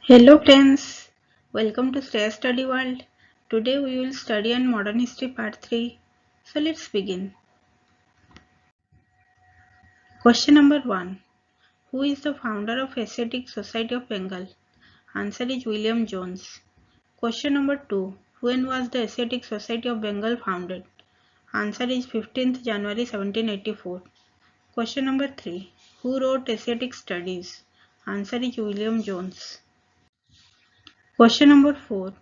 Hello friends, welcome to Stay Study World. Today we will study on Modern History Part 3. So let's begin. Question number 1. Who is the founder of Asiatic Society of Bengal? Answer is William Jones. Question number 2. When was the Asiatic Society of Bengal founded? Answer is 15th January 1784. Question number 3. Who wrote Asiatic Studies? Answer is William Jones. Question number 4.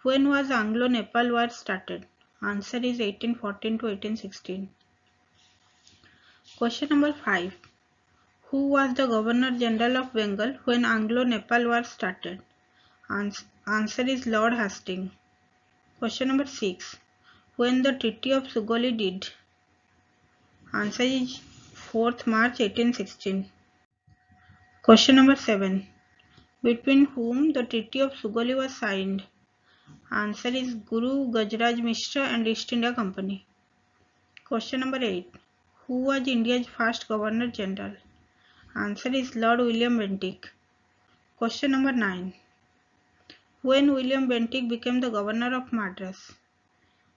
When was Anglo-Nepal War started? Answer is 1814 to 1816. Question number 5. Who was the Governor General of Bengal when Anglo-Nepal War started? Answer is Lord Hastings. Question number 6. When the Treaty of Sugoi did? Answer is 4th March 1816. Question number 7. Between whom the Treaty of Sugoi was signed? Answer is Guru Gajraj Mishra and East India Company. Question number 8. Who was India's first Governor General? Answer is Lord William Bentinck. Question number 9. When William Bentinck became the Governor of Madras?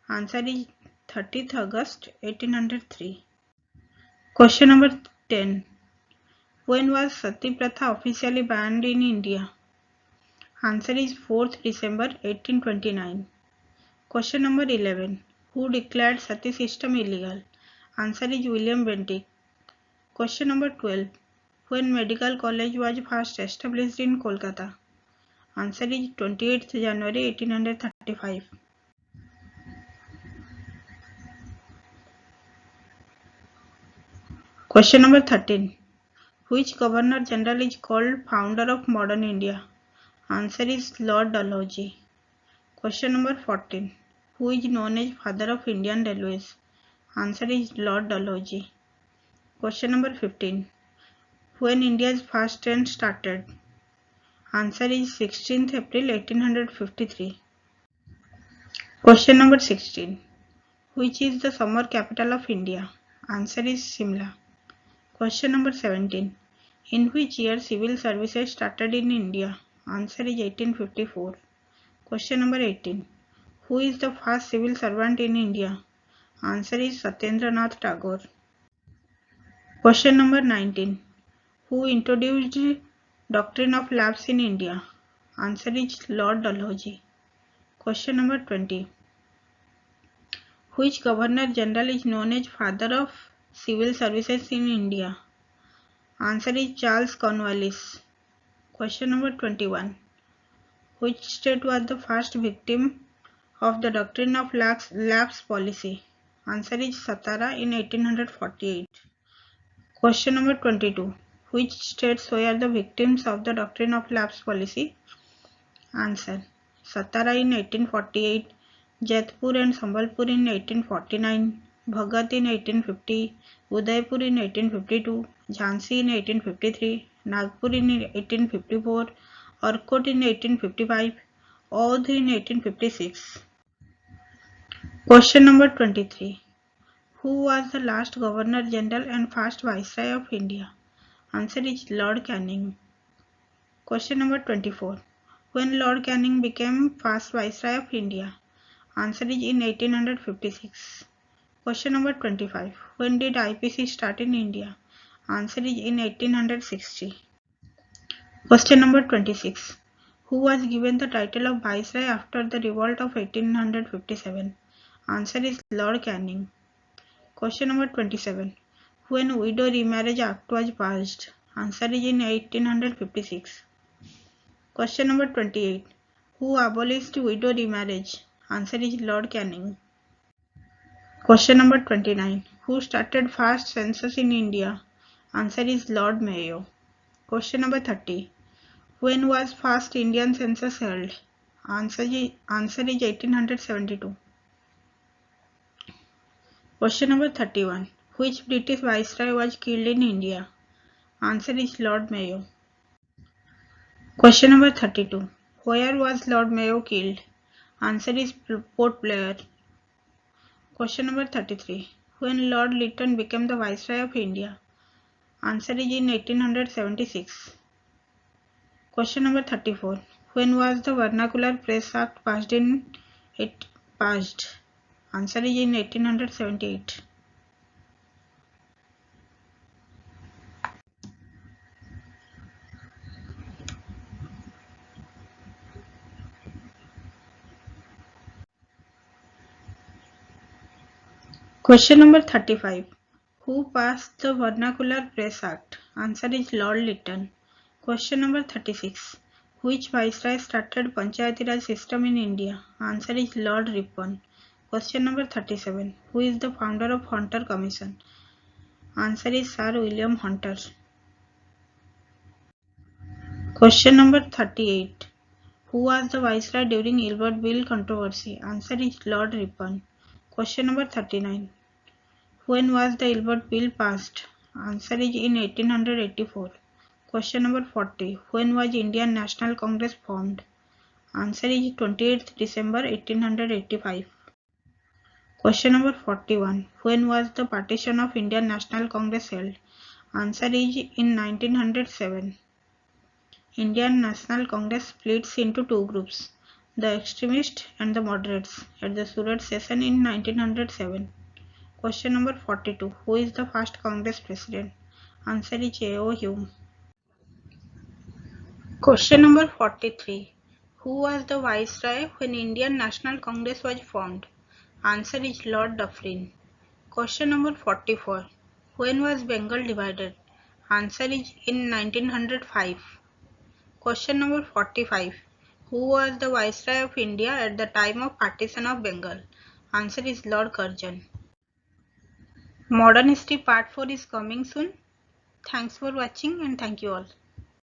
Answer is 30th August 1803. Question number 10. When was Sati Pratha officially banned in India? Answer is 4th December 1829. Question number 11. Who declared Sati system illegal? Answer is William Bentinck. Question number 12. When Medical College was first established in Kolkata? Answer is 28th January 1835. Question number 13. Which Governor General is called founder of modern India? Answer is Lord Dalhousie. Question number 14. Who is known as father of Indian Railways? Answer is Lord Dalhousie. Question number 15. When India's first train started? Answer is 16th April 1853. Question number 16. Which is the summer capital of India? Answer is Simla. Question number 17. In which year civil services started in India? Answer is 1854. Question number 18. Who is the first civil servant in India? Answer is Satyendranath Tagore. Question number 19. Who introduced doctrine of lapse in India? Answer is Lord Dalhousie. Question number 20. Which Governor General is known as father of civil services in India? Answer is Charles Cornwallis. Question number 21. Which state was the first victim of the doctrine of lapse policy? Answer is Satara in 1848. Question number 22. Which states were the victims of the doctrine of lapse policy? Answer. Satara in 1848, Jodhpur and Sambalpur in 1849, Bhagat in 1850, Udaipur in 1852, Jhansi in 1853, Nagpur in 1854, Arcot in 1855, Audh in 1856. Question number 23. Who was the last Governor General and first Viceroy of India? Answer is Lord Canning. Question number 24. When Lord Canning became first Viceroy of India? Answer is in 1856. Question number 25. When did IPC start in India? Answer is in 1860. Question number 26. Who was given the title of Viceroy after the revolt of 1857? Answer is Lord Canning. Question number 27. When Widow Remarriage Act was passed? Answer is in 1856. Question number 28. Who abolished widow remarriage? Answer is Lord Canning. Question number 29. Who started first census in India? Answer is Lord Mayo. Question number 30. When was first Indian census held? Answer is 1872. Question number 31. Which British Viceroy was killed in India? Answer is Lord Mayo. Question number 32. Where was Lord Mayo killed? Answer is Port Blair. Question number 33. When Lord Lytton became the Viceroy of India? Answer is in 1876. Question number 34. When was the Vernacular Press Act passed? Answer is in 1878. Question number 35. Who passed the Vernacular Press Act? Answer is Lord Lytton. Question number 36. Which viceroy started Panchayati Raj system in India? Answer is Lord Ripon. Question number 37. Who is the founder of Hunter Commission? Answer is Sir William Hunter. Question number 38. Who was the viceroy during Ilbert Bill controversy? Answer is Lord Ripon. Question number 39. When was the Ilbert Bill passed? Answer is in 1884. Question number 40. When was Indian National Congress formed? Answer is 28th December 1885. Question number 41. When was the partition of Indian National Congress held? Answer is in 1907. Indian National Congress splits into two groups, the extremists and the moderates, at the Surat session in 1907. Question number 42. Who is the first Congress president? Answer is A.O. Hume. Question number 43. Who was the viceroy when Indian National Congress was formed? Answer is Lord Dufferin. Question number 44. When was Bengal divided? Answer is in 1905. Question number 45. Who was the Viceroy of India at the time of partition of Bengal? Answer is Lord Curzon. Modern History Part 4 is coming soon. Thanks for watching and thank you all.